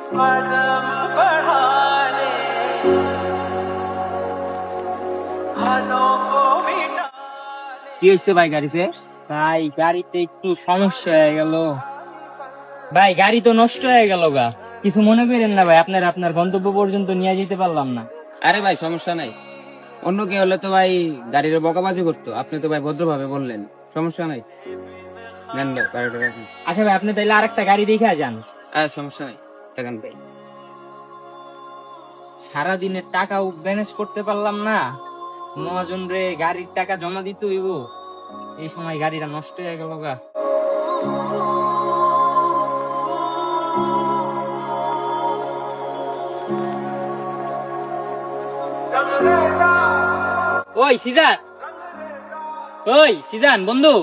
কি হয়েছে ভাই গাড়িতে? ভাই গাড়িতে একটু সমস্যা হয়ে গেল। ভাই গাড়ি তো নষ্ট হয়ে গেল গা, কিছু মনে করেন না ভাই, আপনার গন্তব্য পর্যন্ত নিয়ে যেতে পারলাম না। আরে ভাই সমস্যা নাই, অন্য কেউ হলে তো ভাই গাড়ির বকাবাজি করতো, আপনি তো ভাই ভদ্রভাবে বললেন, সমস্যা নাই। নেন ভাই গাড়িটা রাখুন। আচ্ছা ভাই, আপনি তাইলে আরেকটা গাড়ি দেখে যান। আর সমস্যা নাই, দেখেন ভাই। সারাদিনের টাকাও ম্যানেজ করতে পারলাম না, মহাজন রে গাড়ির টাকা জমা দিতে হইব, এই সময় গাড়িটা নষ্ট হয়ে গেল গা। ওই সিজান, ওই সিজান বন্ধু,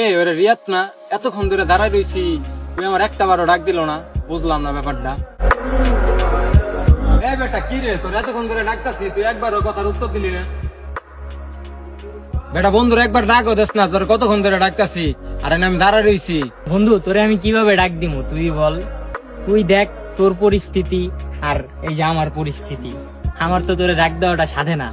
এই ওরে রিয়াত না, এতক্ষণ ধরে দাঁড়ায় রইছি, তুই আমার একটা বারও ডাক দিল না, বুঝলাম না ব্যাপারটা। এই বেটা কি রে, তোর এতক্ষণ ধরে ডাকতাছি, তুই একবারও কথার উত্তর দিলি না। বেটা বন্ধুরা একবার ডাকও দেস না, তোর কতক্ষণ ধরে ডাকতাছি, আরে না আমি দাঁড়ায় রইছি। বন্ধু তোরে আমি কিভাবে ডাক দিমু তুই বল? তুই দেখ তোর পরিস্থিতি আর এই যে আমার পরিস্থিতি, আমার তো তোরে ডাক দেওয়াটা সাধে না।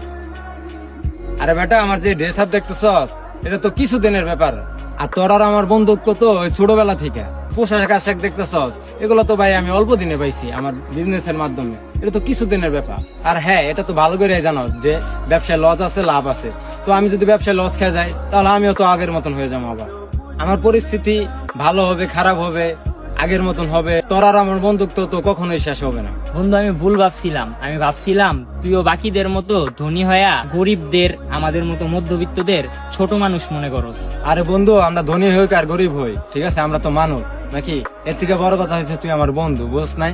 আরে বেটা আমার যে ড্রেস আপ দেখতেছস, এটা তো কিছুদিনের ব্যাপার, আর তোর আর আমার বন্ধুত্ব তো ওই ছোটবেলা থেকে। পোশাক আশাক দেখতেছস, এগুলো তো ভাই আমি অল্প দিনে পাইছি আমার বিজনেস এর মাধ্যমে, এটা তো কিছুদিনের ব্যাপার। আর হ্যাঁ, এটা তো ভালো করে জানো যে ব্যবসায় লস আছে লাভ আছে, তো আমি যদি ব্যবসায় লস খেয়ে যাই তাহলে আমিও তো আগের মতন হয়ে যাবো। আবার আমার পরিস্থিতি ভালো হবে খারাপ হবে, আগের মতন হবে, তোর আর আমার বন্ধুত্ব তো কখনোই শেষ হবে না। বন্ধু আমি ভুল ভাবছিলাম, আমি ভাবছিলাম তুইও বাকিদের মতো ধনী হইয়া গরিবদের, আমাদের মতো মধ্যবিত্তদের ছোট মানুষ মনে করস। আরে বন্ধু, আমরা ধনী হই আর গরিব হই, ঠিক আছে, আমরা তো মানুষ নাকি? এর থেকে বড় কথা হচ্ছে তুই আমার বন্ধু, বুঝছ নাই?